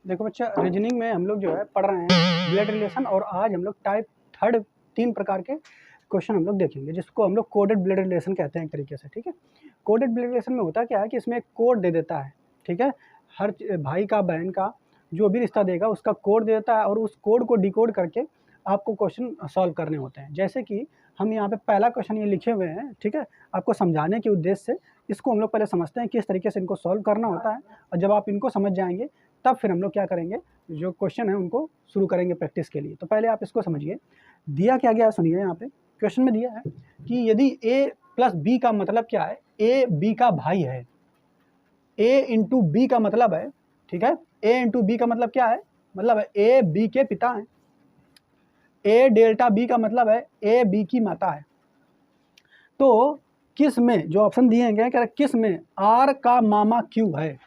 देखो बच्चा, रीजनिंग में हम लोग जो है पढ़ रहे हैं ब्लड रिलेशन, और आज हम लोग टाइप थर्ड 3 प्रकार के क्वेश्चन हम लोग देखेंगे, जिसको हम लोग कोडेड ब्लड रिलेशन कहते हैं एक तरीके से। ठीक है, कोडेड ब्लड रिलेशन में होता क्या है कि इसमें एक कोड दे देता है। ठीक है, हर भाई का बहन का जो भी रिश्ता देगा उसका कोड दे देता है, और उस कोड को डिकोड करके आपको क्वेश्चन सॉल्व करने होते हैं। जैसे कि हम यहाँ पे पहला क्वेश्चन ये लिखे हुए हैं, ठीक है, आपको समझाने के उद्देश्य से इसको हम लोग पहले समझते हैं किस तरीके से इनको सॉल्व करना होता है, और जब आप इनको समझ जाएंगे तब फिर हम लोग क्या करेंगे, जो क्वेश्चन है उनको शुरू करेंगे प्रैक्टिस के लिए। तो पहले आप इसको समझिए, दिया क्या गया सुनिए। यहाँ पे क्वेश्चन में दिया है कि यदि a प्लस बी का मतलब क्या है, a b का भाई है, a इंटू बी का मतलब है, ठीक है, a इंटू बी का मतलब क्या है, मतलब है a b के पिता हैं, a डेल्टा b का मतलब है a b की माता है। तो किस में, जो ऑप्शन दिए हैं, क्या किस में r का मामा q है,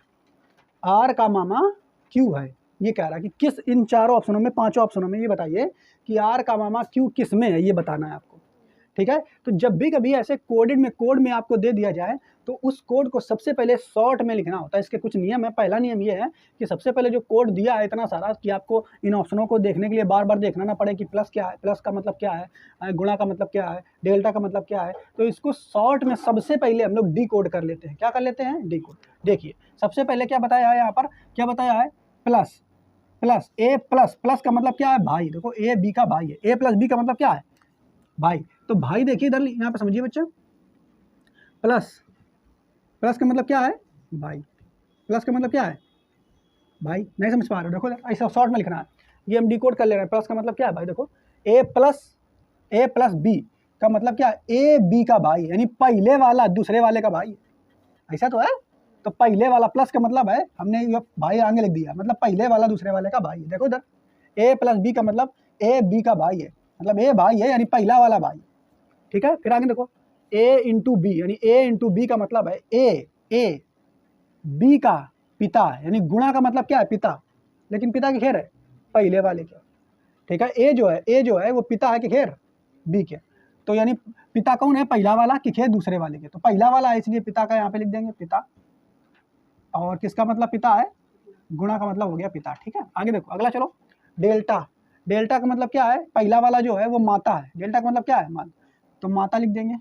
r का मामा q है, ये कह रहा है कि किस, इन चारों ऑप्शनों में, पांचों ऑप्शनों में ये बताइए कि r का मामा q किस में है, ये बताना है आपको। ठीक है, तो जब भी कभी ऐसे कोड में आपको दे दिया जाए तो उस कोड को सबसे पहले शॉर्ट में लिखना होता है। इसके कुछ नियम है। पहला नियम ये है कि सबसे पहले जो कोड दिया है इतना सारा, कि आपको इन ऑप्शनों को देखने के लिए बार बार देखना ना पड़े कि प्लस क्या है, प्लस का मतलब क्या है, गुणा का मतलब क्या है, डेल्टा का मतलब क्या है। तो इसको शॉर्ट में सबसे पहले हम लोग डी कोड कर लेते हैं। क्या कर लेते हैं? D code. देखिए सबसे पहले क्या बताया है यहाँ पर, क्या बताया है, प्लस प्लस ए प्लस, प्लस का मतलब क्या है, भाई। देखो ए बी का भाई है, ए प्लस बी का मतलब क्या है, भाई। तो भाई देखिए इधर यहाँ पे समझिए बच्चा, प्लस, प्लस का मतलब क्या है, भाई। प्लस का मतलब क्या है, भाई। नहीं समझ पा रहे हो, देखो ऐसा शॉर्ट में लिखना है, ये हम डिकोड कर ले रहे हैं। प्लस का मतलब क्या है, भाई। देखो ए प्लस बी का मतलब क्या है, ए बी का भाई, यानी पहले वाला दूसरे वाले का भाई, ऐसा तो है। तो पहले वाला प्लस का मतलब है, हमने ये भाई आगे लिख दिया, मतलब पहले वाला दूसरे वाले का भाई। देखो इधर ए प्लस बी का मतलब ए बी का भाई है, मतलब ए भाई है, यानी पहला वाला भाई। ठीक है, फिर आगे देखो a इंटू बी, यानी a इंटू बी का मतलब है ए बी का पिता, यानी गुणा का मतलब क्या है, पिता। लेकिन पिता की खेर है पहले वाले के। ठीक है, ए जो है वो पिता है कि खेर बी के। तो यानी पिता कौन है, पहला वाला कि खेर दूसरे वाले के। तो पहला वाला है इसलिए पिता का यहाँ पे लिख देंगे पिता, और किसका मतलब पिता है, गुणा का मतलब हो गया पिता। ठीक है, आगे देखो अगला चलो, डेल्टा। डेल्टा का मतलब क्या है, पहला वाला जो है वो माता है, डेल्टा का मतलब क्या है, माता। तो माता लिख देंगे,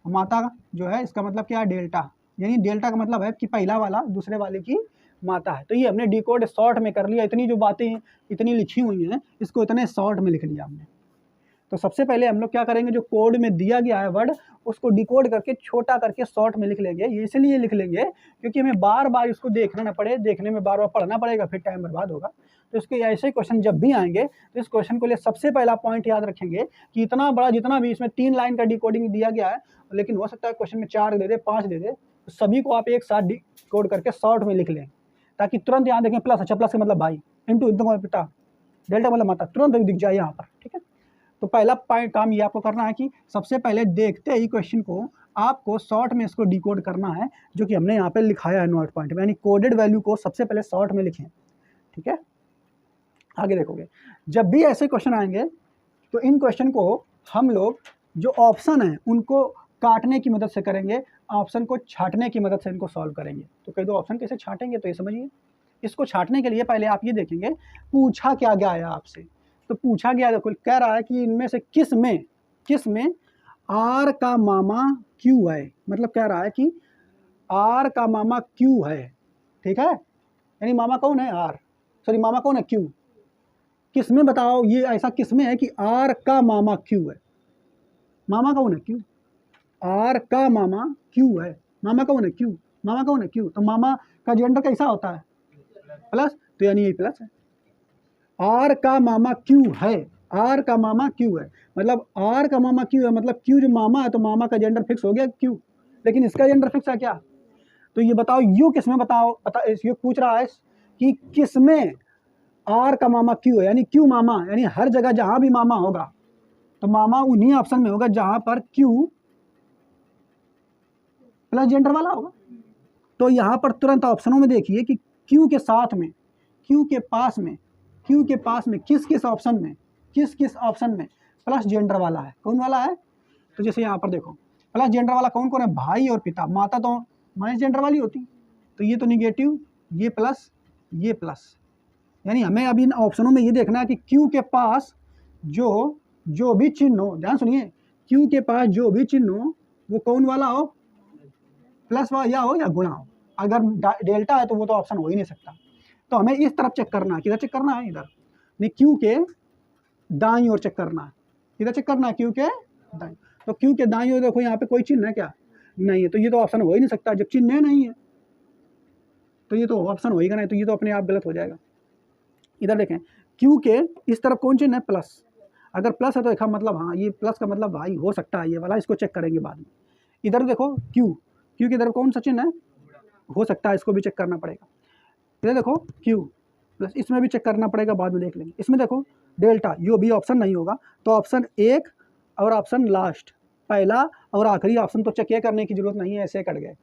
माता जो है इसका मतलब क्या है, डेल्टा, यानी डेल्टा का मतलब है कि पहला वाला दूसरे वाले की माता है। तो ये हमने डिकोड शॉर्ट में कर लिया। इतनी जो बातें इतनी लिखी हुई हैं, इसको इतने शॉर्ट में लिख लिया हमने। तो सबसे पहले हम लोग क्या करेंगे, जो कोड में दिया गया है वर्ड, उसको डिकोड करके छोटा करके शॉर्ट में लिख लेंगे। ये इसलिए लिख लेंगे क्योंकि हमें बार बार इसको देखना ना पड़े, देखने में बार बार पढ़ना पड़ेगा, फिर टाइम बर्बाद होगा। तो इसके ऐसे क्वेश्चन जब भी आएंगे तो इस क्वेश्चन को लिए सबसे पहला पॉइंट याद रखेंगे कि इतना बड़ा, जितना भी इसमें 3 लाइन का डिकोडिंग दिया गया है, लेकिन हो सकता है क्वेश्चन में 4 दे दे, 5 दे दे, तो सभी को आप एक साथ डिकोड करके शॉर्ट में लिख लें, ताकि तुरंत यहाँ देखें प्लस, अच्छा प्लस का मतलब भाई, इंटू एकदम पिता, डेल्टा मतलब माता, तुरंत दिख जाए यहाँ पर। ठीक है, तो पहला काम ये आपको करना है कि सबसे पहले देखते ही क्वेश्चन को आपको शॉर्ट में इसको डिकोड करना है, जो कि हमने यहाँ पे लिखाया है नोट पॉइंट में, यानी कोडेड वैल्यू को सबसे पहले शॉर्ट में लिखें। ठीक है, आगे देखोगे जब भी ऐसे क्वेश्चन आएंगे तो इन क्वेश्चन को हम लोग जो ऑप्शन है उनको काटने की मदद से करेंगे, ऑप्शन को छांटने की मदद से इनको सॉल्व करेंगे। तो कई दो ऑप्शन कैसे छांटेंगे, तो ये समझिए। इसको छांटने के लिए पहले आप ये देखेंगे पूछा क्या गया है आपसे। तो पूछा गया, देखो कह रहा है कि इनमें से किस में आर का मामा क्यू है, मतलब कह रहा है कि आर का मामा क्यू है। ठीक है, यानी मामा कौन है, आर, सॉरी मामा कौन है, क्यू। किस में बताओ, ये ऐसा किस में है कि आर का मामा क्यू है, मामा कौन है, क्यू। आर का मामा क्यू है, मामा कौन है, क्यू। मामा कौन है, क्यू। तो मामा का जेंडर कैसा होता है, प्लस, तो यानी ये प्लस है। आर का मामा क्यू है, आर का मामा क्यू है, मतलब आर का मामा क्यू है, मतलब क्यू जो मामा है, तो मामा का जेंडर फिक्स हो गया क्यू, लेकिन इसका जेंडर फिक्स है क्या। तो ये बताओ यू किस में, बताओ ये पूछ रहा है कि किस में आर का मामा क्यू है, यानी क्यू मामा, यानी हर जगह जहां भी मामा होगा तो मामा उन्हीं ऑप्शन में होगा जहां पर क्यू प्लस जेंडर वाला होगा। तो यहां पर तुरंत ऑप्शनों में देखिए कि क्यू के साथ में, क्यू के पास में किस ऑप्शन में प्लस जेंडर वाला है, कौन वाला है। तो जैसे यहाँ पर देखो प्लस जेंडर वाला कौन है, भाई और पिता। माता तो माइनस जेंडर वाली होती, तो ये तो निगेटिव, ये प्लस, ये प्लस, यानी हमें अभी इन ऑप्शनों में ये देखना है कि Q के पास जो भी चिन्ह हो, ध्यान सुनिए, Q के पास जो भी चिन्ह हो वो कौन वाला हो, प्लस या हो या गुणा हो। अगर डेल्टा है तो वो तो ऑप्शन हो ही नहीं सकता। तो हमें इस तरफ चेक करना है, किधर चेक करना है, इधर, नहीं Q के दाईं ओर चेक करना है, किधर चेक करना है, Q के दाईं। तो Q के दाईं ओर देखो यहाँ पे कोई चिन्ह है क्या, नहीं है, तो ये तो ऑप्शन हो ही नहीं सकता, जब चिन्ह नहीं है तो ये तो ऑप्शन होएगा नहीं, तो ये तो अपने आप गलत हो जाएगा। इधर देखें, Q के इस तरफ कौन चिन्ह है, प्लस, अगर प्लस है तो देखा मतलब हाँ ये प्लस का मतलब भाई हो सकता है ये वाला, इसको चेक करेंगे बाद में। इधर देखो Q की तरफ कौन सा चिन्ह है, हो सकता है, इसको भी चेक करना पड़ेगा। इधर देखो Q प्लस, इसमें भी चेक करना पड़ेगा, बाद में देख लेंगे। इसमें देखो डेल्टा, यो भी ऑप्शन नहीं होगा, तो ऑप्शन एक और ऑप्शन लास्ट, पहला और आखिरी ऑप्शन तो चेक करने की जरूरत नहीं है, ऐसे कट गए।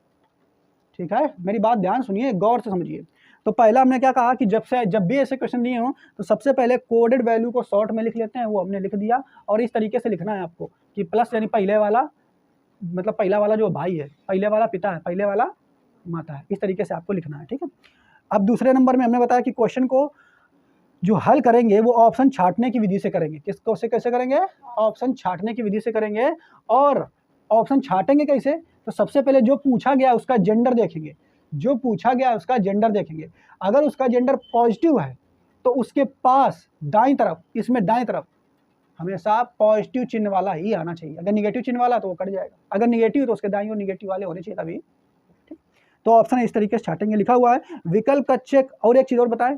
ठीक है, मेरी बात ध्यान सुनिए, गौर से समझिए। तो पहला हमने क्या कहा कि जब भी ऐसे क्वेश्चन दिए हों तो सबसे पहले कोडेड वैल्यू को शॉर्ट में लिख लेते हैं, वो हमने लिख दिया। और इस तरीके से लिखना है आपको कि प्लस यानी पहले वाला, मतलब पहला वाला जो भाई है, पहले वाला पिता है, पहले वाला माता है, इस तरीके से आपको लिखना है। ठीक है, अब दूसरे नंबर में हमने बताया कि क्वेश्चन को जो हल करेंगे वो ऑप्शन छांटने की विधि से करेंगे। किसको से कैसे करेंगे, ऑप्शन छांटने की विधि से करेंगे। और ऑप्शन छांटेंगे कैसे, तो सबसे पहले जो पूछा गया उसका जेंडर देखेंगे, जो पूछा गया उसका जेंडर देखेंगे। अगर उसका जेंडर पॉजिटिव है तो उसके पास दाईं तरफ, इसमें दाईं तरफ हमेशा पॉजिटिव चिन्ह वाला ही आना चाहिए, अगर निगेटिव चिन्ह वाला तो वो कट जाएगा, अगर निगेटिव तो उसके दाईं और निगेटिव वाले होने चाहिए तभी। तो ऑप्शन इस तरीके से छाटेंगे, लिखा हुआ है। विकल्प का चेक, और एक चीज और बताएं,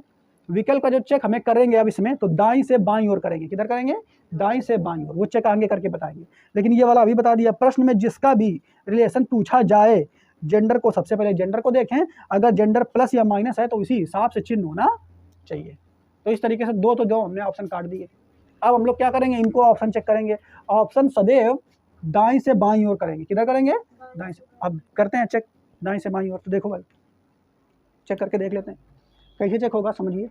विकल्प का जो चेक हमें करेंगे अब इसमें, तो दाईं से बाईं ओर करेंगे। किधर करेंगे, दाईं से बाईं ओर, वो चेक आगे करके बताएंगे। लेकिन ये वाला अभी बता दिया, प्रश्न में जिसका भी रिलेशन पूछा जाए, जेंडर को सबसे पहले जेंडर को देखें, अगर जेंडर प्लस या माइनस है तो उसी हिसाब से चिन्ह होना चाहिए। तो इस तरीके से दो हमने ऑप्शन काट दिए। अब हम लोग क्या करेंगे, इनको ऑप्शन चेक करेंगे। ऑप्शन सदैव दाईं से बाईं ओर करेंगे। किधर करेंगे, दाईं से। अब करते हैं चेक दाईं से बाईं ओर, तो देखो भाई चेक करके देख लेते हैं कैसे चेक होगा, समझिए।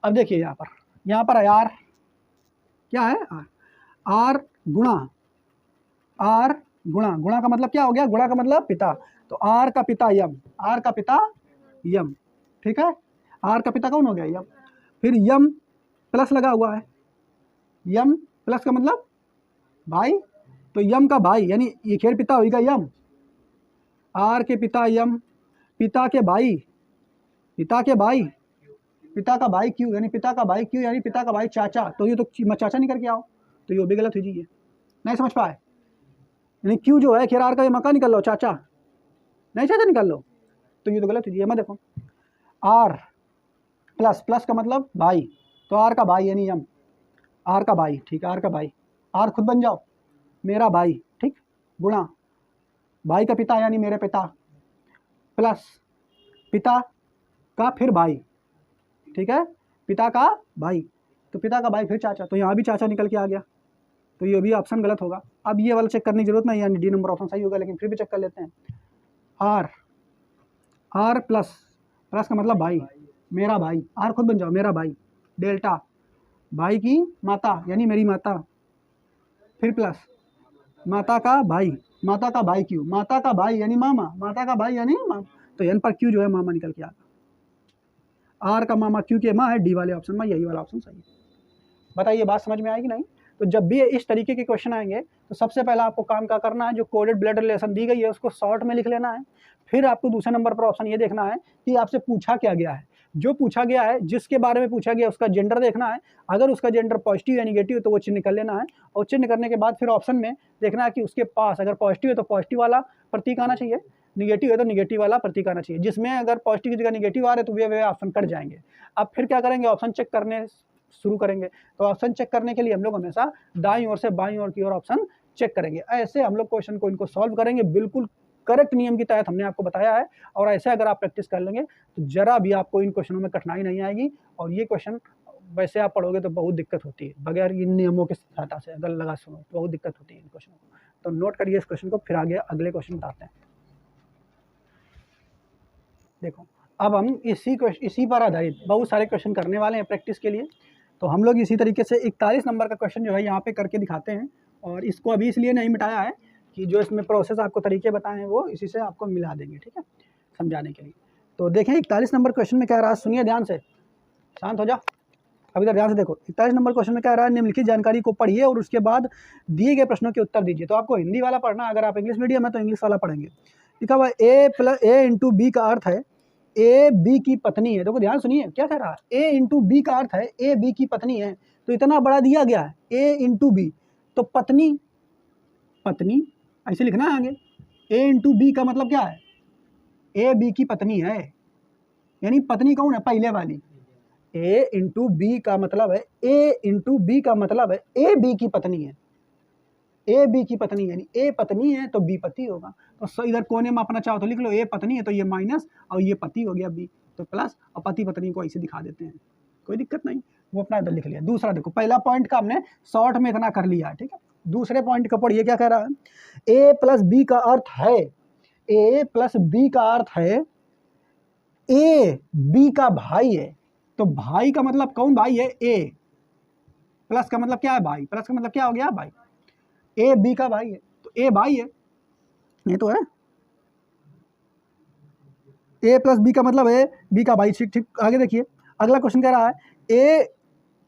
अब देखिए यहाँ पर है आर, क्या है, आर गुणा, आर गुणा का मतलब क्या हो गया, गुणा का मतलब पिता, तो आर का पिता यम, आर का पिता यम। ठीक है, आर का पिता कौन हो गया, यम। फिर यम प्लस लगा हुआ है, यम प्लस का मतलब भाई, तो यम का भाई यानी ये खेर पिता होगा यम, आर के पिता यम, पिता के भाई, पिता के भाई, पिता का भाई क्यों, यानी पिता का भाई क्यों, यानी पिता का भाई चाचा, तो ये तो चाचा नहीं करके आओ, तो ये भी गलत हो जाइए, नहीं समझ पाए। यानी क्यों जो है खेर आर का ये मका निकल लो, चाचा नहीं, चाचा निकाल लो, तो ये तो गलत हो जाइए। मैं देखो आर प्लस का मतलब भाई, तो आर का भाई यानी यम, आर का भाई, ठीक है, आर का भाई, आर खुद बन जाओ मेरा भाई, ठीक, गुणा भाई का पिता यानी मेरे पिता, प्लस पिता का फिर भाई, ठीक है, पिता का भाई, तो पिता का भाई फिर चाचा, तो यहाँ भी चाचा निकल के आ गया, तो ये भी ऑप्शन गलत होगा। अब ये वाला चेक करने की जरूरत नहीं, यानी डी नंबर ऑप्शन सही होगा, लेकिन फिर भी चेक कर लेते हैं। आर प्लस का मतलब भाई, मेरा भाई, आर खुद बन जाओ मेरा भाई, डेल्टा भाई की माता यानी मेरी माता, फिर प्लस माता का भाई, माता का भाई क्यों, माता का भाई यानी मामा, माता का भाई यानी मामा, तो एन पर क्यू जो है मामा निकल के आएगा। आर का मामा क्यू के माँ है, डी वाले ऑप्शन में यही वाला ऑप्शन सही है। बताइए बात समझ में आएगी नहीं। तो जब भी इस तरीके के क्वेश्चन आएंगे तो सबसे पहला आपको काम क्या करना है, जो कोडेड ब्लड रिलेशन दी गई है उसको शॉर्ट में लिख लेना है। फिर आपको दूसरे नंबर पर ऑप्शन ये देखना है कि आपसे पूछा क्या गया है, जो पूछा गया है, जिसके बारे में पूछा गया उसका जेंडर देखना है। अगर उसका जेंडर पॉजिटिव या निगेटिव तो वो चिन्ह कर लेना है, और चिन्ह करने के बाद फिर ऑप्शन में देखना है कि उसके पास अगर पॉजिटिव है तो पॉजिटिव वाला प्रतीक आना चाहिए, निगेटिव है तो निगेटिव वाला प्रतीक आना चाहिए। जिसमें अगर पॉजिटिव की जगह निगेटिव आ रहे तो वे ऑप्शन कट जाएंगे। अब फिर क्या करेंगे, ऑप्शन चेक करने शुरू करेंगे। तो ऑप्शन चेक करने के लिए हम लोग हमेशा दाईं ओर से बाईं ओर की ओर ऑप्शन चेक करेंगे। ऐसे हम लोग क्वेश्चन को इनको सॉल्व करेंगे, बिल्कुल करेक्ट नियम के तहत हमने आपको बताया है। और ऐसे अगर आप प्रैक्टिस कर लेंगे तो जरा भी आपको इन क्वेश्चनों में कठिनाई नहीं आएगी। और ये क्वेश्चन वैसे आप पढ़ोगे तो बहुत दिक्कत होती है, बगैर इन नियमों की सहायता से अगर लगा सुनो तो बहुत दिक्कत होती है इन क्वेश्चनों को। तो नोट करिए इस क्वेश्चन को, फिर आगे अगले क्वेश्चन बताते हैं। देखो अब हम इसी पर आधारित बहुत सारे क्वेश्चन करने वाले हैं प्रैक्टिस के लिए। तो हम लोग इसी तरीके से 41 नंबर का क्वेश्चन जो है यहाँ पे करके दिखाते हैं। और इसको अभी इसलिए नहीं मिटाया है कि जो इसमें प्रोसेस आपको तरीके बताए हैं वो इसी से आपको मिला देंगे, ठीक है, समझाने के लिए। तो देखें 41 नंबर क्वेश्चन में कह रहा है, सुनिए ध्यान से, शांत हो जाओ, अब इधर ध्यान से देखो। 41 नंबर क्वेश्चन में कह रहा है निम्नलिखित जानकारी को पढ़िए और उसके बाद दिए गए प्रश्नों के उत्तर दीजिए। तो आपको हिंदी वाला पढ़ना, अगर आप इंग्लिश मीडियम है तो इंग्लिश वाला पढ़ेंगे। लिखा हुआ ए इंटू बी का अर्थ है ए बी की पत्नी है। देखो ध्यान सुनिए क्या कह रहा है, ए इंटू बी का अर्थ है ए बी की पत्नी है। तो इतना बड़ा दिया गया है ए इंटू बी, तो पत्नी पत्नी ऐसे लिखना है आगे। ए इंटू बी का मतलब क्या है, ए बी की पत्नी है, यानी पत्नी कौन है, पहले वाली। ए इंटू बी का मतलब है, ए इंटू बी का मतलब है ए बी की पत्नी है, ए बी की पत्नी, यानी ए पत्नी है तो बी पति होगा। तो इधर कोने में अपना चाहो तो लिख लो, ए पत्नी है तो ये माइनस और ये पति हो गया बी, तो प्लस, और पति पत्नी को ऐसे दिखा देते हैं, कोई दिक्कत नहीं, वो अपना इधर लिख लिया। दूसरा देखो, पहला पॉइंट का हमने शॉर्ट में इतना कर लिया है, ठीक है। दूसरे पॉइंट का पढ़िए क्या कह रहा है, ए प्लस बी का अर्थ है, ए प्लस बी का अर्थ है ए बी का भाई है। तो भाई का मतलब कौन भाई है, ए, प्लस का मतलब क्या है भाई, प्लस का मतलब क्या हो गया भाई, ए बी का भाई है, तो ए भाई है, ये तो है, ए प्लस बी का मतलब है बी का भाई। ठीक ठीक, आगे देखिए अगला क्वेश्चन कह रहा है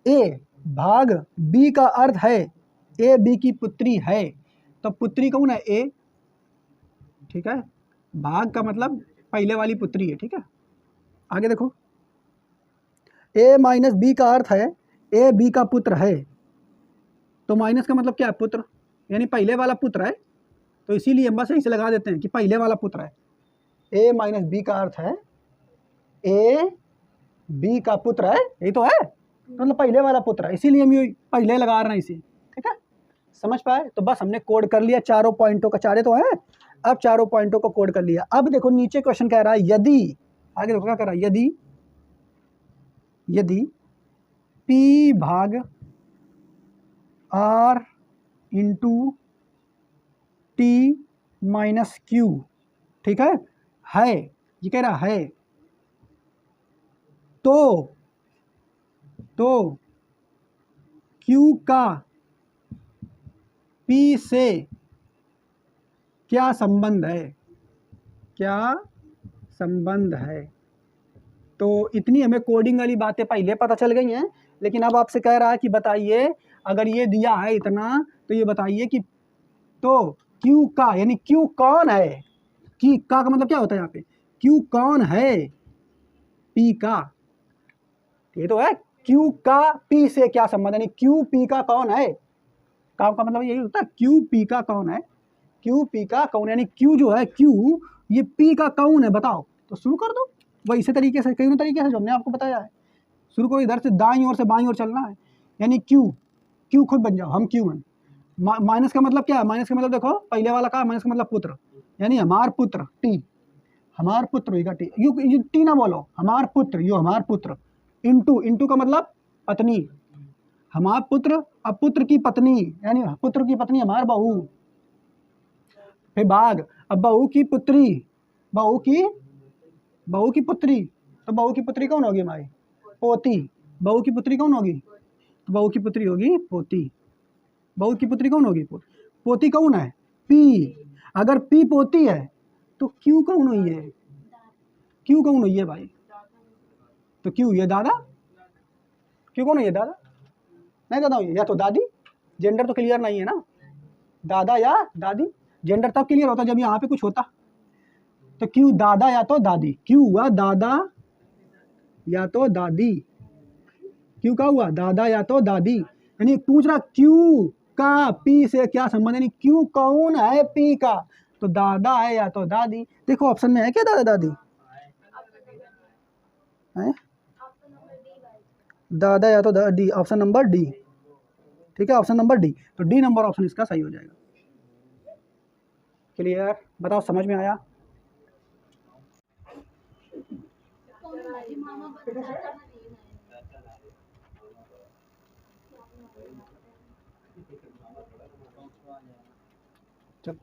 ए भाग बी का अर्थ है ए बी की पुत्री है। तो पुत्री कौन है, ए, ठीक है, भाग का मतलब पहले वाली पुत्री है, ठीक है। आगे देखो, ए माइनस बी का अर्थ है ए बी का पुत्र है। तो माइनस का मतलब क्या है, पुत्र, यानी पहले वाला पुत्र है, तो इसीलिए हम बस इसे लगा देते हैं कि पहले वाला पुत्र है। ए माइनस बी का अर्थ है ए बी का पुत्र है, यही तो है, मतलब पहले वाला पुत्र है, इसीलिए हम ये पहले लगा रहे हैं इसे, ठीक है, समझ पाए। तो बस हमने कोड कर लिया चारों पॉइंटों का, चारे तो है, अब चारों पॉइंटों को कोड कर लिया। अब देखो नीचे क्वेश्चन कह रहा है यदि, आगे देखो क्या कह रहा है, यदि P भाग R into T minus Q, ठीक है, ये कह रहा है, तो Q का P से क्या संबंध है, क्या संबंध है। तो इतनी हमें कोडिंग वाली बातें पहले पता चल गई हैं, लेकिन अब आपसे कह रहा है कि बताइए अगर ये दिया है इतना, तो ये बताइए कि तो Q का, यानी Q कौन है, कि का मतलब क्या होता है यहाँ पे, Q कौन है P का, ये तो है, Q का P से क्या संबंध, यानी Q P का कौन है, का मतलब यही होता है, Q P का कौन है, Q P का कौन, यानी Q जो है, Q ये P का कौन है बताओ। तो शुरू कर दो वही इसी तरीके से, कई तरीके से जो हमने आपको बताया है। शुरू करो इधर से, दाईं ओर से बाईं ओर चलना है, यानी Q खुद बन जाओ, हम Q1। माइनस का मतलब क्या है, माइनस का मतलब देखो पहले वाला का माइनस का मतलब पुत्र, यानी हमार पुत्र T, हमार पुत्र होगा T, यू T ना बोलो, हमार पुत्र, यो हमार पुत्र, इंटू का मतलब पत्नी, हमार पुत्र, अब पुत्र की पत्नी, यानी पुत्र की पत्नी हमार बहू, फिर भाग, अब बहू की पुत्री, बहू की पुत्री, तो बहू की पुत्री कौन होगी हमारी, पोती, बहू की पुत्री कौन होगी, तो बहू की पुत्री होगी पोती, बहू की पुत्री कौन होगी, पोती कौन है, P, अगर P पोती है तो Q कौन हुई है, Q कौन हुई है भाई, तो Q ये दादा, Q कौन है, ये दादा, नहीं दादा हुई है, या तो दादी, जेंडर तो क्लियर नहीं है ना, दादा या दादी, जेंडर तब क्लियर होता जब यहाँ पे कुछ होता, तो Q दादा या तो दादी, Q हुआ दादा या तो दादी, Q का हुआ दादा या तो दादी, यानी पूछ रहा Q का P से क्या संबंध, यानी Q कौन है P का, तो दादा है या तो दादी। देखो ऑप्शन में है क्या दादा दादी है, दादा या तो दादी, ऑप्शन नंबर डी, ठीक है, ऑप्शन नंबर डी, तो डी नंबर ऑप्शन इसका सही हो जाएगा। क्लियर, बताओ समझ में आया। चल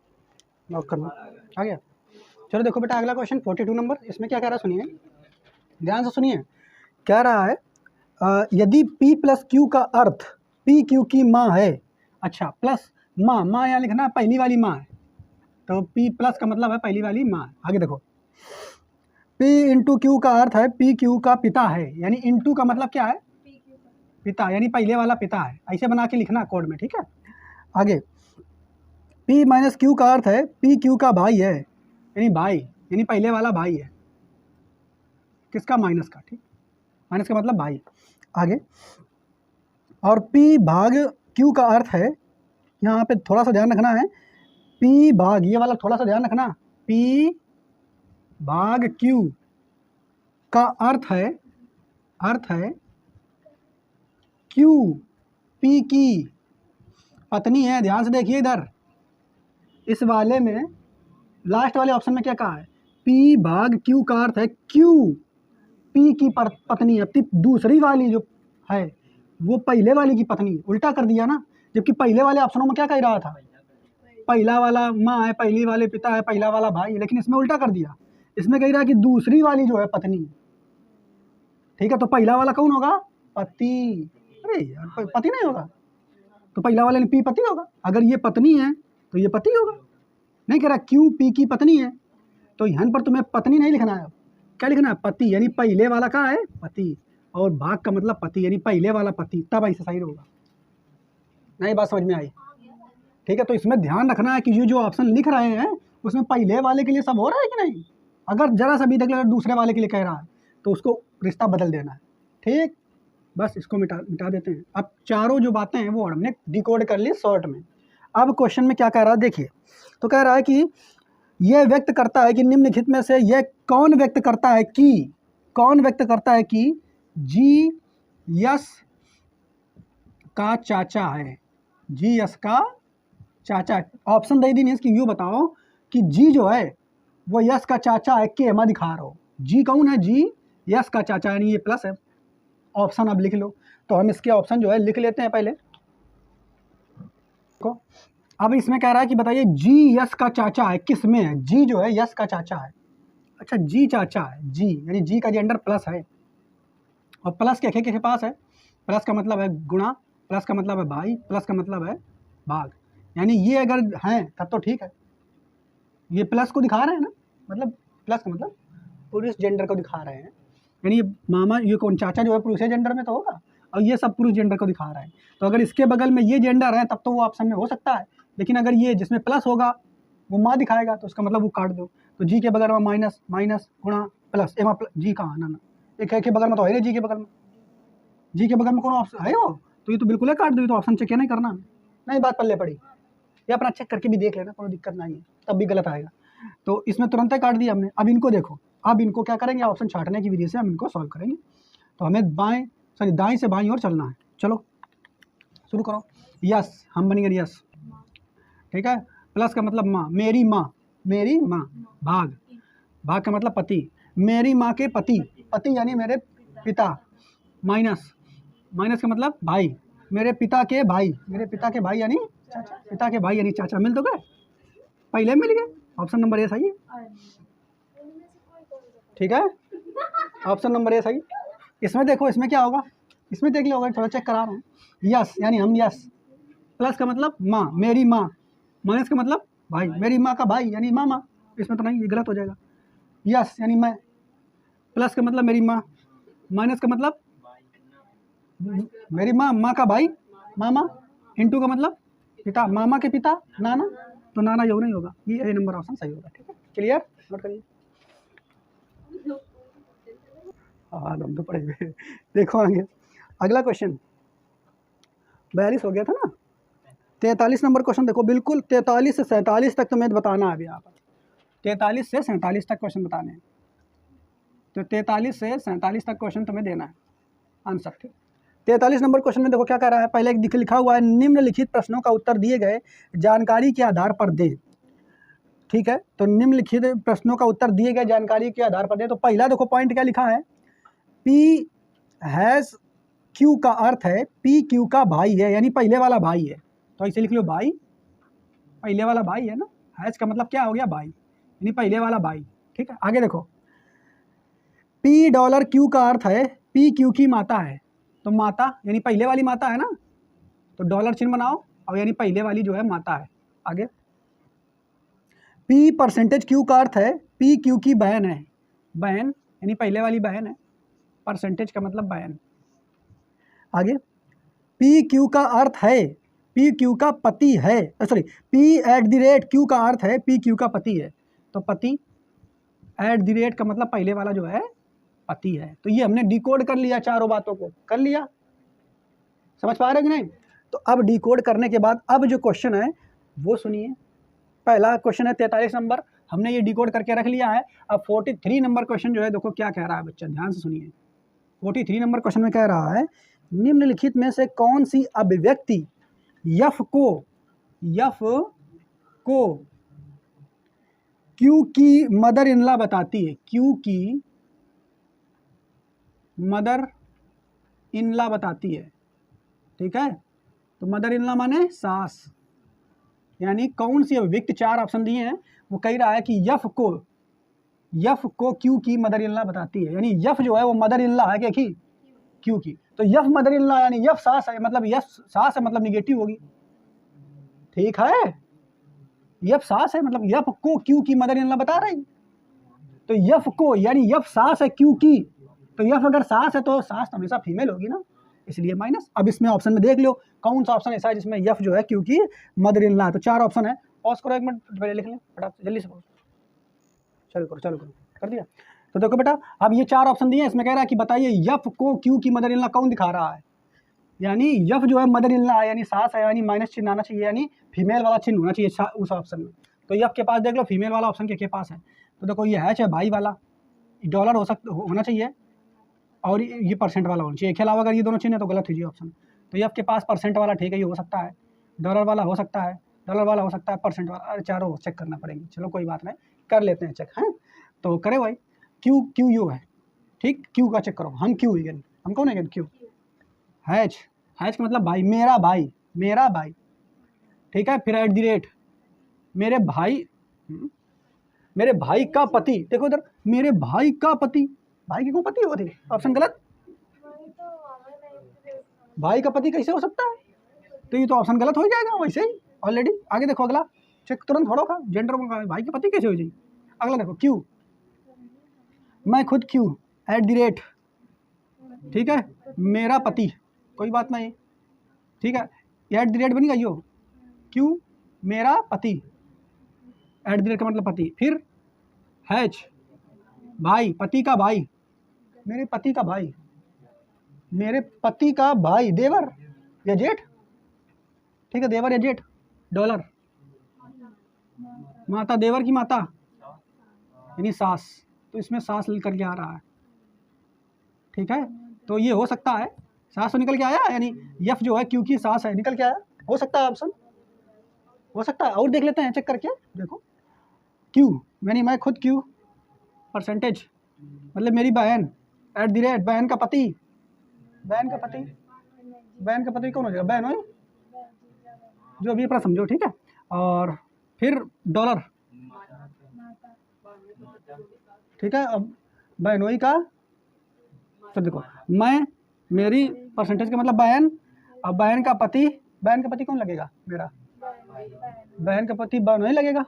नोट कर लो, आ गया। चलो देखो बेटा अगला क्वेश्चन 42 नंबर, इसमें क्या कह रहा है सुनिए, ध्यान से सुनिए। कह रहा है यदि P प्लस Q का अर्थ P Q की माँ है, अच्छा प्लस माँ यहाँ लिखना पहली वाली माँ है, तो P प्लस का मतलब है पहली वाली माँ। आगे देखो P इंटू क्यू का अर्थ है P क्यू का पिता है, यानी इंटू का मतलब क्या है, पिता, यानी पहले वाला पिता है, ऐसे बना के लिखना कोड में, ठीक है। आगे P माइनस क्यू का अर्थ है P क्यू का भाई है, यानी भाई, यानी पहले वाला भाई है, किसका, माइनस का, ठीक, माइनस का मतलब भाई। आगे और P भाग Q का अर्थ है, यहाँ पे थोड़ा सा ध्यान रखना है, P भाग, ये वाला थोड़ा सा ध्यान रखना, P भाग Q का अर्थ है Q P की पत्नी है। ध्यान से देखिए इधर, इस वाले में लास्ट वाले ऑप्शन में क्या कहा है, P भाग Q का अर्थ है Q P की पत्नी है, दूसरी वाली जो है वो पहले वाली की पत्नी, उल्टा कर दिया ना, जबकि पहले वाले ऑप्शनों में क्या कह रहा था, पहला वाला माँ है, पहली वाले पिता है, पहला वाला भाई है, लेकिन इसमें उल्टा कर दिया, इसमें कह रहा है कि दूसरी वाली जो है पत्नी, ठीक है। तो पहला वाला कौन होगा, पति, अरे यार पति नहीं होगा, तो पहला वाले P पति होगा, अगर ये पत्नी है तो ये पति होगा, नहीं कह रहा Q P की पत्नी है, तो यहाँ पर तुम्हें पत्नी नहीं लिखना है, क्या लिखना है, पति, यानी पहले वाला का है पति, और भाग का मतलब पति, यानी पहले वाला पति, तब ऐसे सही होगा। नहीं बात समझ में आई, ठीक है। तो इसमें ध्यान रखना है कि ये जो ऑप्शन लिख रहे हैं उसमें पहले वाले के लिए सब हो रहा है कि नहीं, अगर जरा सा भी देख अगर दूसरे वाले के लिए कह रहा है तो उसको रिश्ता बदल देना है, ठीक। बस इसको मिटा देते हैं। अब चारों जो बातें हैं वो हमने डिकोड कर ली शॉर्ट में। अब क्वेश्चन में क्या कह रहा है देखिए, तो कह रहा है कि यह व्यक्त करता है कि निम्नलिखित में से यह कौन व्यक्त करता है कि जी यस का चाचा है, जी यस का चाचा। ऑप्शन दे दी नहीं इसकी, यूँ बताओ कि जी जो है वो यस का चाचा है, के मैं दिखा रहा हूँ, जी कौन है, जी यस का चाचा, यानी ये प्लस है। ऑप्शन अब लिख लो, तो हम इसके ऑप्शन जो है लिख लेते हैं पहले को। अब इसमें कह रहा है कि बताइए जी यस का चाचा है, किस में है, जी जो है यस का चाचा है, अच्छा जी चाचा है, जी यानी जी का जेंडर प्लस है, और प्लस के पास है, प्लस का मतलब है गुणा, प्लस का मतलब है भाई, प्लस का मतलब है भाग, यानी ये अगर हैं तब तो ठीक है, ये प्लस को दिखा रहे हैं ना, मतलब प्लस का मतलब पुरुष जेंडर को दिखा रहे हैं, यानी ये मामा, ये कौन चाचा जो है पुरुष जेंडर में तो होगा, और ये सब पुरुष जेंडर को दिखा रहा है, तो अगर इसके बगल में ये जेंडर है तब तो वो ऑप्शन में हो सकता है, लेकिन अगर ये जिसमें प्लस होगा वो माँ दिखाएगा तो उसका मतलब वो काट दो, तो जी के बगल में माइनस, माइनस गुणा प्लस, एमा जी कहाँ, ना एक है के बगल में तो है नहीं, जी के बगल में कौन ऑप्शन है वो, तो ये तो बिल्कुल है, काट दो, तो ऑप्शन चेक नहीं करना, नहीं बात पल्ले पड़ी, या अपना चेक करके भी देख लेना, कोई दिक्कत नहीं है, तब भी गलत आएगा, तो इसमें तुरंत ही काट दिया हमने। अब इनको देखो, अब इनको क्या करेंगे, ऑप्शन छांटने की विधि से हम इनको सॉल्व करेंगे, तो हमें दाएं से बाईं ओर चलना है, चलो शुरू करो। यस, हम बनेंगे यस, ठीक है, प्लस का मतलब माँ, मेरी माँ, भाग का मतलब पति, मेरी माँ के पति यानी मेरे पिता, माइनस का मतलब भाई, मेरे पिता के भाई यानी चाचा, पिता के भाई यानी चाचा, मिल तो गए, पहले मिल गए, ऑप्शन नंबर ए सही है, ठीक है, ऑप्शन नंबर ए सही। इसमें देखो, इसमें क्या होगा, इसमें देख लो, थोड़ा चेक करा रहा हूँ, यस यानी हम यस, प्लस का मतलब माँ, मेरी माँ, माइनस का मतलब भाई, मेरी माँ का भाई यानी मामा, इसमें तो नहीं, ये गलत हो जाएगा, यस यानी मैं, प्लस का मतलब मेरी माँ, माइनस का मतलब मेरी माँ का भाई मामा, इंटू का मतलब पिता, मामा के पिता नाना, तो नाना योग नहीं होगा, ये ए नंबर ऑप्शन सही होगा, ठीक है, क्लियर, नोट करिए। हाँ दम तो पड़े हुए, देखो आगे अगला क्वेश्चन 42 हो गया था ना, 43 नंबर क्वेश्चन देखो, बिल्कुल 43 से 47 तक तुम्हें बताना है अभी, यहाँ पर 43 से 47 तक क्वेश्चन बताने हैं, तो 43 से 47 तक क्वेश्चन तुम्हें देना है आंसर, ठीक। 43 नंबर क्वेश्चन में देखो क्या कह रहा है, पहले एक लिखा हुआ है, निम्नलिखित प्रश्नों का उत्तर दिए गए जानकारी के आधार पर दे, ठीक है, तो निम्नलिखित प्रश्नों का उत्तर दिए गए जानकारी के आधार पर दे, तो पहला देखो पॉइंट क्या लिखा है, P हैज़ Q का अर्थ है P Q का भाई है, यानी पहले वाला भाई है, तो इसे लिख लो भाई, पहले वाला भाई है ना, हैज़ का मतलब क्या हो गया, भाई, यानी पहले वाला भाई, ठीक है। आगे देखो, $Q का अर्थ है P Q की माता है, तो माता यानी पहले वाली माता है ना, तो डॉलर चिन्ह बनाओ, और यानी पहले वाली जो है माता है। आगे P परसेंटेज Q का अर्थ है P Q की बहन है, बहन यानी पहले वाली बहन है, परसेंटेज का मतलब बहन। आगे पी क्यू का अर्थ है पी क्यू का पति है, sorry P eight the rate Q का अर्थ है पी क्यू का पति है। तो पति एट द रेट का मतलब पहले वाला जो है पति है। तो ये हमने डिकोड कर लिया, चारों बातों को कर लिया। समझ पा रहे कि नहीं? तो अब डिकोड करने के बाद अब जो क्वेश्चन है वो सुनिए। पहला क्वेश्चन है 43 नंबर, हमने ये डिकोड करके रख लिया है। अब 43 नंबर क्वेश्चन जो है देखो क्या कह रहा है बच्चा, ध्यान से सुनिए। 43 नंबर क्वेश्चन में कह रहा है निम्नलिखित में से कौन सी अभिव्यक्ति यफ को क्यू की मदर इन लॉ बताती है, क्यू की मदर इन लॉ बताती है। ठीक है, तो मदर इन लॉ माने सास, यानी कौन सी अभिव्यक्ति, चार ऑप्शन दिए हैं, वो कह रहा है कि यफ को क्यू की मदर इन लॉ बताती है। यानी यफ जो है वो मदर इन लॉ है क्या की क्यू की। तो यफ मदर इन लॉ यानी यफ सास है, मतलब यफ सास है मतलब निगेटिव होगी। ठीक है, यफ सास है मतलब यफ को क्यू की मदर इन लॉ बता रही। तो यफ को यानी यफ सास है क्यू की, तो यफ अगर सास है तो सास तो हमेशा फीमेल होगी ना, इसलिए माइनस। अब इसमें ऑप्शन में देख लो कौन सा ऑप्शन ऐसा है जिसमें यफ जो है क्यू की मदर इन लॉ है। तो चार ऑप्शन है, पॉज करो एक मिनट, पहले लिख लें फटाफट जल्दी से, चालू करो कर दिया। तो देखो बेटा अब ये चार ऑप्शन दिए हैं, इसमें कह रहा है कि बताइए यफ को क्यू की मदर इन लॉ कौन दिखा रहा है। यानी यफ जो है मदर इन लॉ है, यानी सास है, यानी माइनस चिन्ह आना चाहिए, यानी फीमेल वाला चिन्ह होना चाहिए उस ऑप्शन में। तो यफ के पास देख लो फीमेल वाला ऑप्शन के पास है। तो देखो ये है चाहे भाई वाला, डॉलर होना चाहिए और ये परसेंट वाला होना चाहिए। एक अलावा अगर ये दोनों चिन्ह है तो गलत कीजिए ऑप्शन। तो यफ के पास परसेंट वाला ठीक है, ये हो सकता है, डॉलर वाला हो सकता है, परसेंट वाला, अरे चारों चेक करना पड़ेगी। चलो कोई बात नहीं, कर लेते हैं चेक। हैं तो करे भाई, क्यू यू है, ठीक, क्यू का चेक करो। हम क्यू है, हम कौन है क्यू। हैच का मतलब भाई, मेरा भाई, ठीक है। फिर एट द रेट मेरे भाई का पति, देखो इधर मेरे भाई का पति, भाई की को पति हो थे, ऑप्शन गलत। भाई का पति कैसे हो सकता है, तो ये तो ऑप्शन गलत हो जाएगा वैसे ही ऑलरेडी। आगे देखो अगला, चेक तुरंत थोड़ा का जेंडर में भाई की पति कैसे हो जाएगी। अगला देखो क्यू, मैं खुद क्यू एट द रेट, ठीक है, मेरा पति, कोई बात नहीं, ठीक है, एट द रेट बनी गई हो, क्यू मेरा पति, एट द रेट का मतलब पति। फिर हैच भाई, पति का भाई, मेरे पति का भाई, देवर या जेठ, ठीक है, देवर या जेठ। डॉलर माता, देवर की माता यानी सास, तो इसमें सास निकल के आ रहा है, ठीक है। तो ये हो सकता है, सास तो निकल के आया, यानी यफ जो है क्यू की सास है, निकल के आया, हो सकता है ऑप्शन, हो सकता है। और देख लेते हैं चेक करके, देखो क्यू यानी मैं खुद क्यू, परसेंटेज मतलब मेरी बहन, एट द रेट बहन का पति कौन हो जाएगा, बहन हो जो भी अपना समझो, ठीक है। और फिर डॉलर, ठीक है। अब बहनोई का, तो देखो मैं, मेरी परसेंटेज का मतलब बहन, अब बहन का पति कौन लगेगा, मेरा बहन का पति बहनोई लगेगा।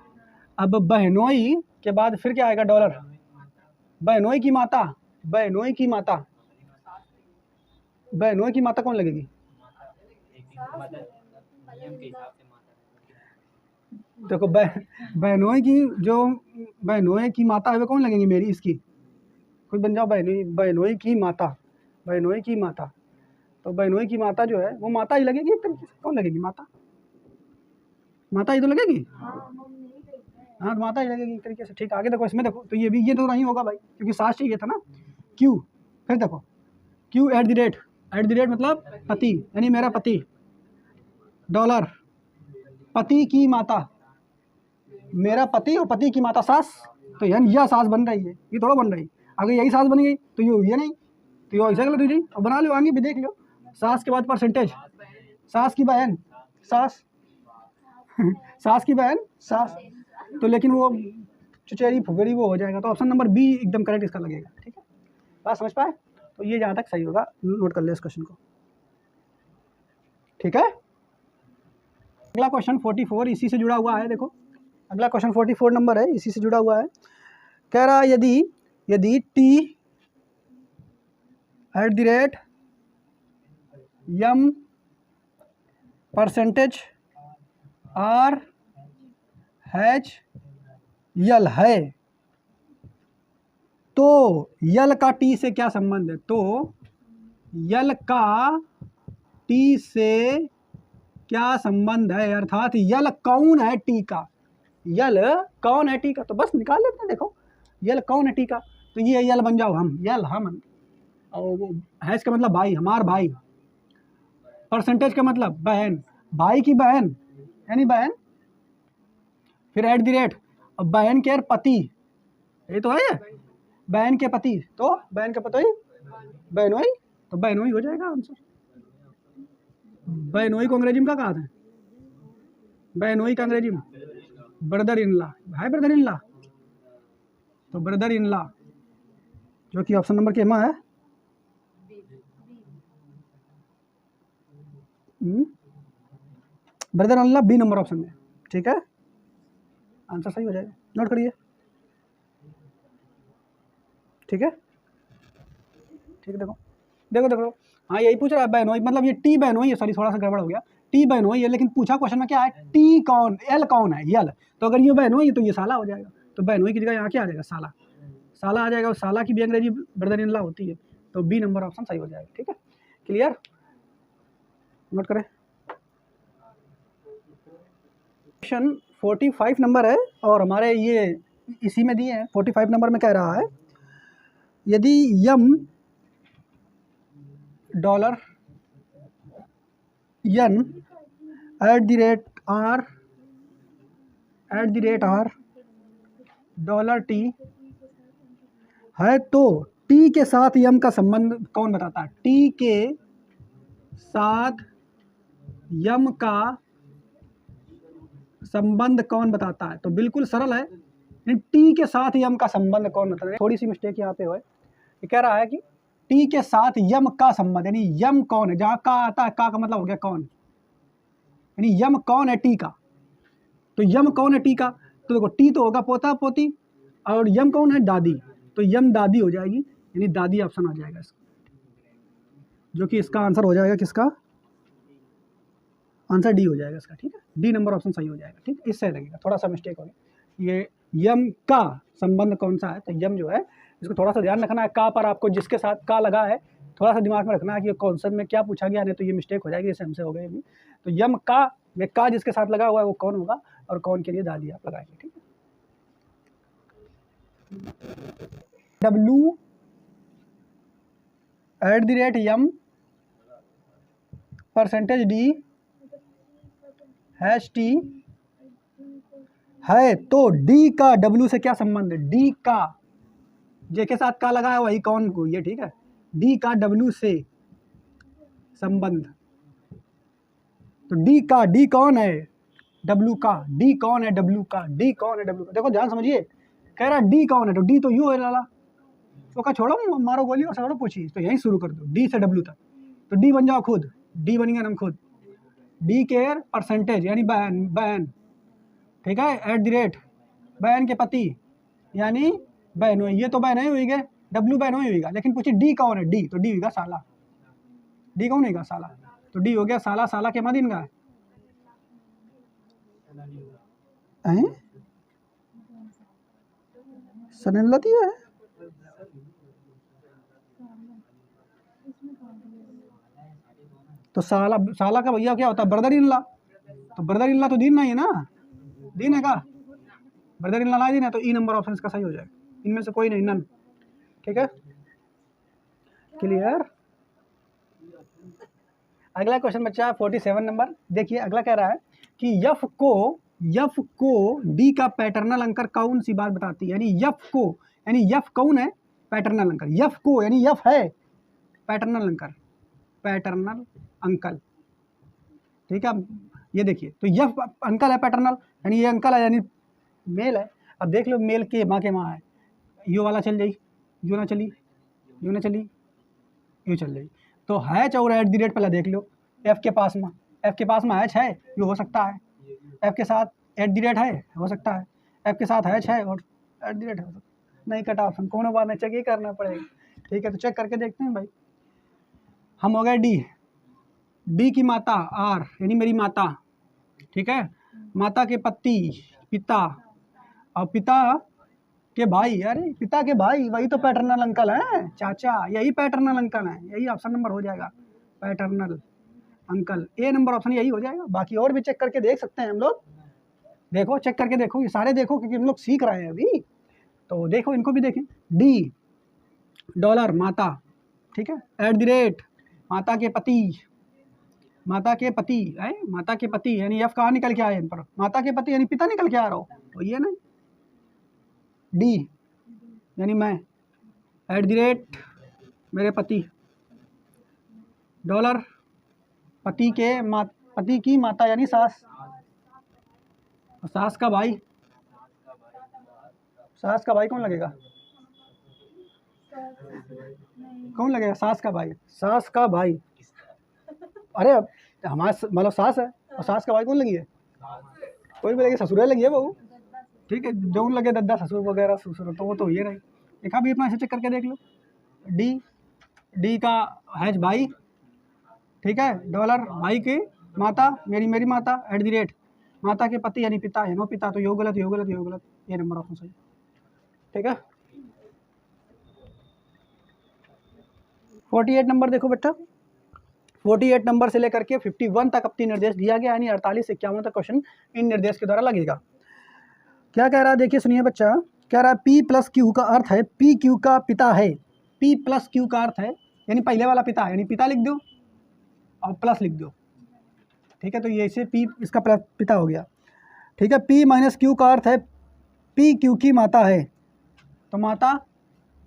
अब बहनोई के बाद फिर क्या आएगा, डॉलर, बहनोई की माता कौन लगेगी, देखो बहनोई की माता है वो कौन लगेंगी, मेरी इसकी, कोई बन जाओ बहनोई की माता, तो बहनोई की माता जो है वो माता ही लगेगी एक तरीके से। कौन लगेगी, माता ही तो लगेगी, हाँ माता ही लगेगी एक तरीके से, ठीक है। आगे देखो इसमें देखो, तो ये तो नहीं होगा भाई, क्योंकि सास चाहिए था ना, क्यू। फिर देखो क्यू एट द रेट मतलब पति, यानी मेरा पति, डॉलर पति की माता, मेरा पति और पति की माता सास, तो यानी यह सास बन रही है, ये थोड़ा बन रही। अगर यही सास बन गई तो ये नहीं, तो ये ऐसा गलत हो जाएगी। और बना लो आगे भी देख लो, सास के बाद परसेंटेज, सास की बहन सास सास की बहन सास, तो लेकिन वो चुचेरी फुगेरी वो हो जाएगा। तो ऑप्शन नंबर बी एकदम करेक्ट इसका लगेगा, ठीक है। बात समझ पाए, तो ये जहाँ तक सही होगा, नोट कर ले इस क्वेश्चन को, ठीक है। अगला क्वेश्चन 44 इसी से जुड़ा हुआ है। देखो अगला क्वेश्चन 44 नंबर है, इसी से जुड़ा हुआ है। कह रहा है यदि T at the rate Yama percentage R हैच यल है, तो यल का टी से क्या संबंध है? तो यल का टी से क्या संबंध है, अर्थात यल कौन है टी का, यल कौन है टी का, तो बस निकाल लेते हैं। देखो यल कौन है टी का, तो ये यल बन जाओ हम, यल हम, और हैश का मतलब भाई, हमार भाई, परसेंटेज का मतलब बहन, भाई की बहन यानी बहन, फिर एट द रेट, अब बहन के पति, ये तो है बहन के पति, तो बहन का पति बहनोई, तो बहनोई हो जाएगा आंसर। बहनोई को अंग्रेजी में क्या कहा था? बहनोई का अंग्रेजी में ब्रदर इन लॉ, भाई ब्रदर इन लॉ, तो ब्रदर इन लॉ जो कि ऑप्शन नंबर के में है, brother in law B number option में, ठीक है, आंसर सही हो जाएगा, नोट करिए, ठीक है, ठीक है। देखो देखो देखो, हाँ यही पूछ रहा है बहनोई, मतलब ये टी बहनोई है, सॉरी थोड़ा सा गड़बड़ हो गया, टी बहनोई है, लेकिन पूछा क्वेश्चन में क्या है, टी कौन, एल कौन है, यल, तो अगर ये बहनोई है तो ये साला हो जाएगा, तो बहनोई की जगह यहाँ क्या आ जाएगा, साला, साला आ जाएगा, और साला की भी अंग्रेजी ब्रदर इन लॉ होती है, तो बी नंबर ऑप्शन सही हो जाएगा, ठीक है, क्लियर, नोट करें। क्वेश्चन 45 नंबर है, और हमारे ये इसी में दिए हैं, 45 नंबर में कह रहा है, यदि M dollar N at the rate R dollar T है, तो टी के साथ यम का संबंध कौन बताता है? टी के साथ यम का संबंध कौन बताता है? तो बिल्कुल सरल है, टी के साथ यम का संबंध कौन बताता है? थोड़ी सी मिस्टेक यहाँ पे है, ये कह रहा है कि टी के साथ यम का संबंध, यानी यम कौन है, जहाँ का आता है, का मतलब हो गया कौन, यानी यम कौन है टी का, तो यम कौन है टी का, तो देखो टी तो होगा पोता पोती, और यम कौन है, दादी, तो यम दादी हो जाएगी, यानी दादी ऑप्शन आ जाएगा इसका, जो कि इसका आंसर हो जाएगा, किसका आंसर डी हो जाएगा इसका, ठीक है, डी नंबर ऑप्शन सही हो जाएगा, ठीक है, इससे लगेगा, थोड़ा सा मिस्टेक हो गया, ये यम का संबंध कौन सा है, तो यम जो है इसको थोड़ा सा ध्यान रखना है, का पर आपको जिसके साथ का लगा है थोड़ा सा दिमाग में रखना है कि कॉन्सेप्ट में क्या पूछा गया, नहीं तो ये मिस्टेक हो जाएगी, जैसे हमसे हो गई अभी, तो यम का में का जिसके साथ लगा हुआ है वो कौन होगा, और कौन के लिए दादी आप लगाएंगे, ठीक है। W at the rate Yama percentage D hash T है, तो डी का डब्ल्यू से क्या संबंध है? डी का जे के साथ का लगा है वही कौन को, ये ठीक है, डी का डब्ल्यू से संबंध, तो डी का, डी कौन है, डब्ल्यू का, डी कौन है, डब्ल्यू का, डी कौन है, डब्ल्यू का, देखो ध्यान समझिए, कह रहा डी कौन है, तो डी तो यू है लाला, तो का छोड़ो मारो गोली और सड़ो पूछिए, तो यहीं शुरू कर दो डी से डब्ल्यू तक, तो डी बन जाओ खुद, डी बन गया नाम खुद, डी केयर परसेंटेज यानी बहन, बहन, ठीक है, एट द रेट बहन के पति यानी बहन हुई, ये तो बहन ही हुई गए, डब्ल्यू बहन हुई होगा, लेकिन पूछिए डी कौन है, डी, तो डी होगा साला, डी कौन होगा, साला, तो डी हो गया साला, साला के मदीन का है, सनन लती है, तो साला, साला का भैया क्या होता है, ब्रदर इन लॉ, तो ब्रदर इन लॉ तो दीन नहीं है ना, दीन है का, ब्रदर इन लॉ नहीं दीन है, तो ई नंबर ऑप्शन इसका सही हो जाएगा, इनमें से कोई नहीं, नन, ठीक है, क्लियर। अगला क्वेश्चन बच्चा 47 नंबर, देखिए अगला कह रहा है कि यफ को डी का पैटर्नल अंकर कौन सी बात बताती है, यानी यफ को, यानी यफ कौन है, पैटर्नल अंकर, यफ को यानी यफ है पैटर्नल अंकर, पैटर्नल अंकल, ठीक है, ये देखिए, तो यफ अंकल है पैटर्नल, यानी ये अंकल है, यानी मेल है, अब देख लो मेल के माँ है, यू वाला चल जाई, यू ना चली, यू ना चली, यू चल जाई, तो हैच और एट द रेट पहले देख लो, एफ के पास में हैच है, यू हो सकता है, एफ के साथ एट द रेट है, हो सकता है, एफ के साथ हैच है और एट द रेट है, नहीं कटा ऑप्शन, कौन बात नहीं, चेक ही करना पड़ेगा, ठीक है, तो चेक करके देखते हैं भाई, हम हो गए डी, डी की माता आर यानी मेरी माता, ठीक है। माता के पति पिता, और पिता के भाई, अरे पिता के भाई वही तो पैटर्नल अंकल है चाचा, यही पैटर्नल अंकल है, यही ऑप्शन नंबर हो जाएगा पैटर्नल अंकल, ए नंबर ऑप्शन यही हो जाएगा। बाकी और भी चेक करके देख सकते हैं हम लोग, देखो चेक करके देखो, ये सारे देखो क्योंकि हम लोग सीख रहे हैं अभी, तो देखो इनको भी देखें। डी डॉलर माता, ठीक है, @ माता के पति, माता के पति है, माता के पति यानी एफ कहाँ निकल के आए इन पर, माता के पति यानी पिता निकल के आ रहा हो, तो ये ना डी यानी मैं, @ मेरे पति, डॉलर पति की माता यानी सास, सास का भाई, सास का भाई कौन लगेगा, कौन लगेगा, सास का भाई, सास का भाई, अरे हमारे मतलब सास है और सास का भाई कौन लगी है, कोई भी लगी, ससुर लगी है बहू, ठीक है, जो लगे दद्दा ससुर वगैरह ससुर, तो वो तो ये रही। एक भी अपना ऐसे चेक करके देख लो। डी का हैज भाई, ठीक है, डॉलर भाई की माता मेरी माता, @ माता के पति यानी पिता है नो पिता, तो यो गलत यो गलत यो गलत, ये नंबर ऑप्शन सही, ठीक है। 48 नंबर देखो बेटा, 48 नंबर से लेकर के 51 तक अपनी निर्देश दिया गया, यानी 48 से 51 तक क्वेश्चन इन निर्देश के द्वारा लगेगा। क्या कह रहा है देखिए सुनिए बच्चा, कह रहा है P+Q का अर्थ है PQ का पिता है, P+Q का अर्थ है यानी पहले वाला पिता, यानी पिता लिख दो और प्लस लिख दो, ठीक है, तो ये इसे P इसका पिता हो गया, ठीक है। P-Q का अर्थ है PQ की माता है, तो माता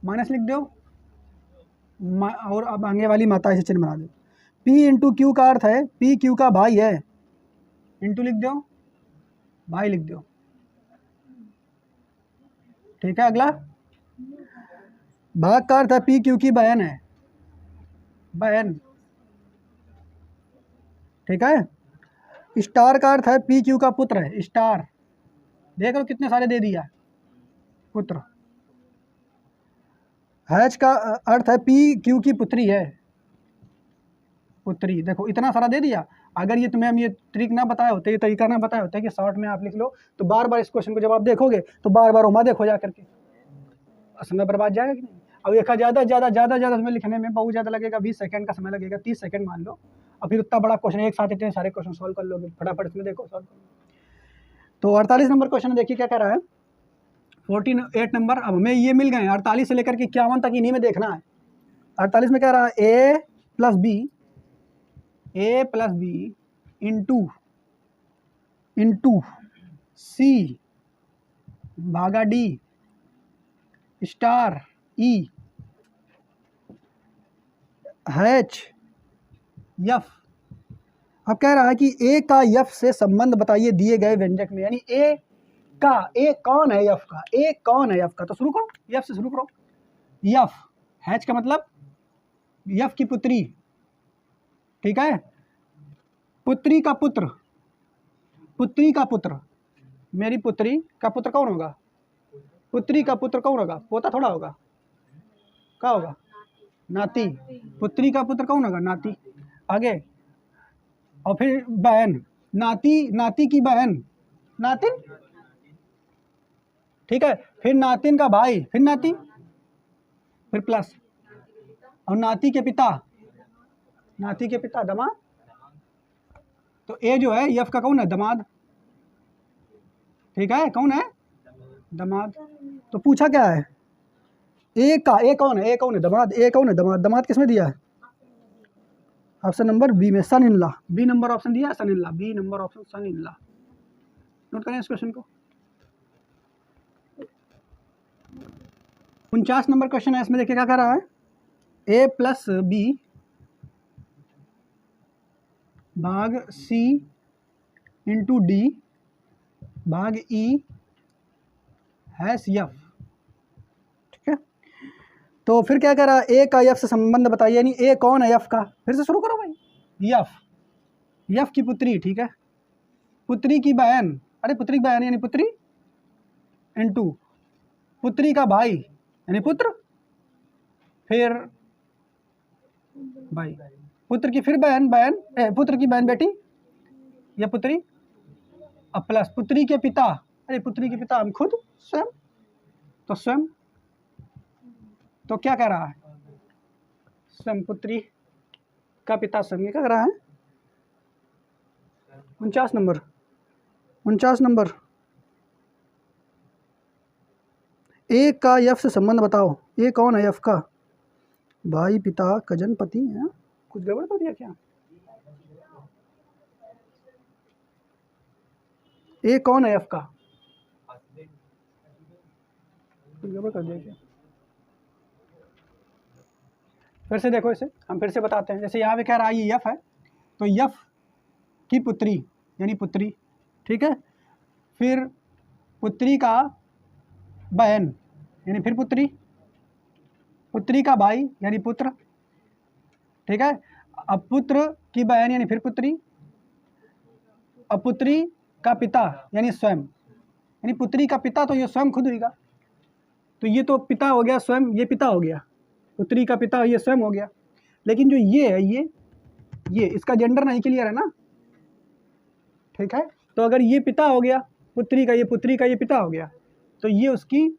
माइनस लिख दो और अब आगे वाली माता इसे चिन्ह बना दो। P×Q का अर्थ है PQ का भाई है, इंटू लिख दो, भाई लिख दो, ठीक है। अगला भाग का अर्थ है PQ की बहन है, बहन, ठीक है। स्टार का अर्थ है PQ का पुत्र है, स्टार, देख लो कितने सारे दे दिया, पुत्र। हैज का अर्थ है PQ की पुत्री है, पुत्री, देखो इतना सारा दे दिया। अगर ये तुम्हें हम ये ट्रिक ना बताया होते, ये तरीका ना बताया होता है कि शॉर्ट में आप लिख लो, तो बार बार इस क्वेश्चन को जब आप देखोगे तो बार बार उमा देखो जा करके, समय बर्बाद जाएगा कि नहीं। अब एक ज़्यादा समय लिखने में बहुत ज़्यादा लगेगा, 20 सेकंड का समय लगेगा, 30 सेकंड मान लो, और फिर उतना बड़ा क्वेश्चन एक साथ इतने सारे क्वेश्चन सॉल्व कर लोगे, फटाफट इसमें देखो सॉल्व कर लो। तो 48 नंबर क्वेश्चन देखिए क्या कह रहा है, 48 नंबर, अब हमें ये मिल गए 48 से लेकर के 51 तक इन्हीं में देखना है। 48 में कह रहा है A+B इंटू C भागा D star E H F। अब कह रहा है कि A का F से संबंध बताइए दिए गए व्यंजक में, यानी A कौन है F का, A कौन है F का, तो शुरू करो F से शुरू करो। F H का मतलब F की पुत्री, ठीक है, पुत्री का पुत्र, पुत्री का पुत्र, मेरी पुत्री का पुत्र कौन होगा, पुत्री का पुत्र कौन होगा, पोता थोड़ा होगा, क्या होगा, नाती, पुत्री का पुत्र कौन होगा, नाती। आगे, और फिर बहन, नाती की बहन, नातिन, ठीक है, फिर नातिन का भाई, फिर नाती, फिर प्लस, और नाती के पिता दामाद, तो ए जो है एफ का कौन है, दामाद, ठीक है, कौन है, दामाद। तो पूछा क्या है, ए कौन है, दामाद, ए कौन है, दामाद किसमें दिया है, ऑप्शन नंबर बी में, son in law, B number option दिया है, son in law, B number option son in law. Note करें इस क्वेश्चन को। 49 नंबर क्वेश्चन है, इसमें देखिए क्या कह रहा है, A+B भाग C इंटू D भाग E हैश F, ठीक है। तो फिर क्या कह रहा है, A का F से संबंध बताइए, यानी A कौन है F का, फिर से शुरू करो भाई, F की पुत्री, ठीक है, पुत्री की बहन, अरे पुत्री की बहन यानी पुत्री, इंटू पुत्री का भाई यानी पुत्र, फिर भाई। पुत्र की फिर बहन, पुत्र की बहन बेटी या पुत्री, अब प्लस पुत्री के पिता, अरे पुत्री के पिता हम खुद स्वयं, तो स्वयं, तो क्या कह रहा है, स्वयं पुत्री का पिता स्वयं, ये क्या कह रहा है, 49 नंबर, 49 नंबर। ए का एफ से संबंध बताओ। ए कौन है एफ का, भाई, पिता, कजन, पति है, कुछ गड़बड़ तो दिया क्या, ए कौन है एफ का, कुछ गड़बड़ कर दिया क्या। फिर से देखो इसे, हम फिर से बताते हैं। जैसे यहाँ पे कह रहा है ये एफ है, तो एफ की पुत्री यानी पुत्री, ठीक है, फिर पुत्री का बहन यानी फिर पुत्री, पुत्री का भाई यानी पुत्र, ठीक है, अब पुत्र की बहन यानी फिर पुत्री, अब पुत्री का पिता यानी स्वयं, यानी पुत्री का पिता तो ये स्वयं खुद हुईगा, तो ये तो पिता हो गया स्वयं, ये पिता हो गया, पुत्री का पिता ये स्वयं हो गया। लेकिन जो ये है ये इसका जेंडर नहीं क्लियर है ना, ठीक है, तो अगर ये पिता हो गया पुत्री का, ये पुत्री का ये पिता हो गया, तो ये उसकी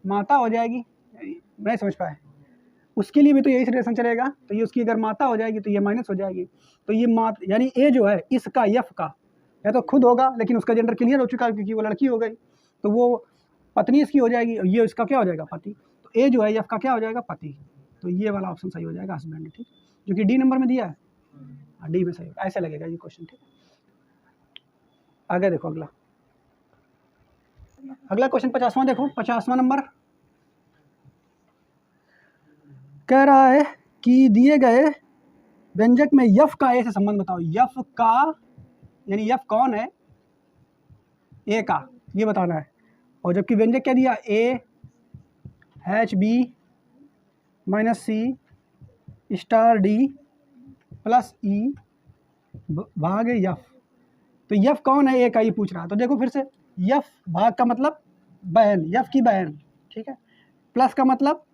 माता हो जाएगी, नहीं समझ पाए, उसके लिए भी तो यही रिलेशन चलेगा, तो ये उसकी अगर माता हो जाएगी तो ये माइनस हो जाएगी, तो ये मात यानी ए जो है इसका एफ का या तो खुद होगा, लेकिन उसका जेंडर क्लियर हो चुका है क्योंकि वो लड़की हो गई, तो वो पत्नी इसकी हो जाएगी, और ये इसका क्या हो जाएगा, पति, तो ए जो है एफ का क्या हो जाएगा, पति, तो ये वाला ऑप्शन सही हो जाएगा, हस्बैंड, ठीक, जो कि डी नंबर में दिया है, डी में सही होगा, ऐसे लगेगा ये क्वेश्चन, ठीक है। आगे देखो अगला क्वेश्चन 50वां देखो, 50वां नंबर कह रहा है कि दिए गए व्यंजक में यफ का ए से संबंध बताओ। यफ का यानी यफ कौन है, ए का, ये बताना है, और जबकि व्यंजक क्या दिया, A H B minus C star D plus E भाग यफ, तो यफ कौन है, ए का, ये पूछ रहा है। तो देखो फिर से, यफ भाग का मतलब बहन, यफ की बहन, ठीक है, प्लस का मतलब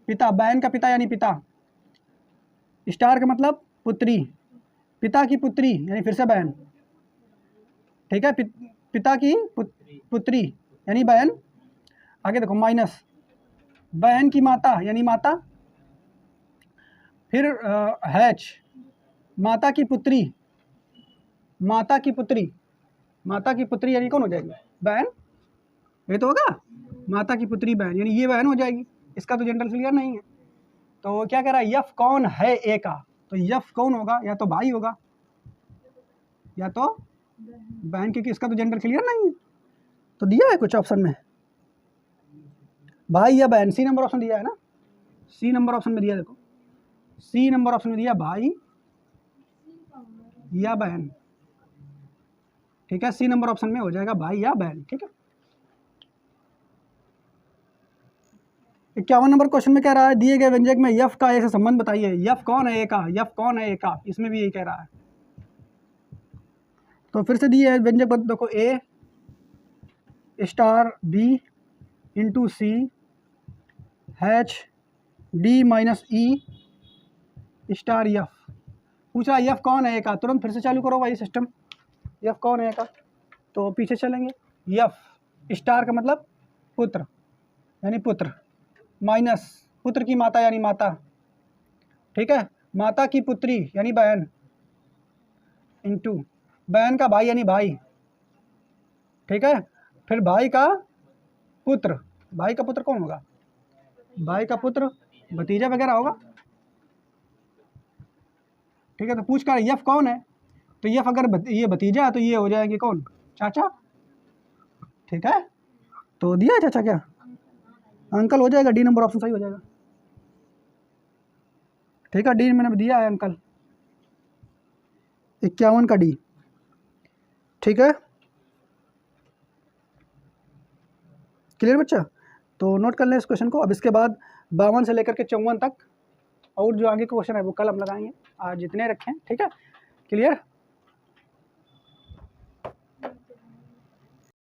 पिता, बहन का पिता यानी पिता, स्टार का मतलब पुत्री, पिता की पुत्री यानी फिर से बहन, ठीक है, पिता की पुत्री यानी बहन, आगे देखो माइनस बहन की माता यानी माता, फिर हैच माता की पुत्री, माता की पुत्री, माता की पुत्री यानी कौन हो जाएगी, बहन, ये तो होगा, माता की पुत्री बहन यानी ये बहन हो जाएगी, इसका तो जेंडर क्लियर नहीं है। तो क्या कह रहा है, यफ कौन है ए का, तो यफ कौन होगा, या तो भाई होगा या तो बहन, क्योंकि इसका तो जेंडर क्लियर नहीं है। तो दिया है कुछ ऑप्शन में भाई या बहन, सी नंबर ऑप्शन दिया है ना, सी नंबर ऑप्शन में दिया, देखो सी नंबर ऑप्शन में दिया भाई या बहन, ठीक है, सी नंबर ऑप्शन में हो जाएगा भाई या बहन, ठीक है। 51 नंबर क्वेश्चन में कह रहा है दिए गए व्यंजक में यफ का ए से संबंध बताइए। यफ कौन है ए का, यफ कौन है ए का, इसमें भी यही कह रहा है। तो फिर से दिए है व्यंजक, देखो A star B into C H D minus E star F, पूछ रहा है यफ कौन है ए का। तुरंत फिर से चालू करो भाई सिस्टम, यफ कौन है ए का, तो पीछे चलेंगे, यफ स्टार का मतलब पुत्र यानी पुत्र, माइनस पुत्र की माता यानी माता, ठीक है, माता की पुत्री यानी बहन, इंटू बहन का भाई यानी भाई, ठीक है, फिर भाई का पुत्र, भाई का पुत्र कौन होगा, भाई का पुत्र भतीजा वगैरह होगा, ठीक है। तो पूछ कर यफ कौन है, तो यफ अगर ये भतीजा है तो ये हो जाएंगे कौन, चाचा, ठीक है। तो दिया है चाचा, क्या अंकल हो जाएगा, डी नंबर ऑप्शन सही हो जाएगा, ठीक है, डी मैंने दिया है अंकल, 51 का डी, ठीक है, क्लियर बच्चा। तो नोट कर लें इस क्वेश्चन को। अब इसके बाद 52 से लेकर के 54 तक और जो आगे का क्वेश्चन है वो कल हम लगाएंगे, आज जितने रखें, ठीक है, क्लियर।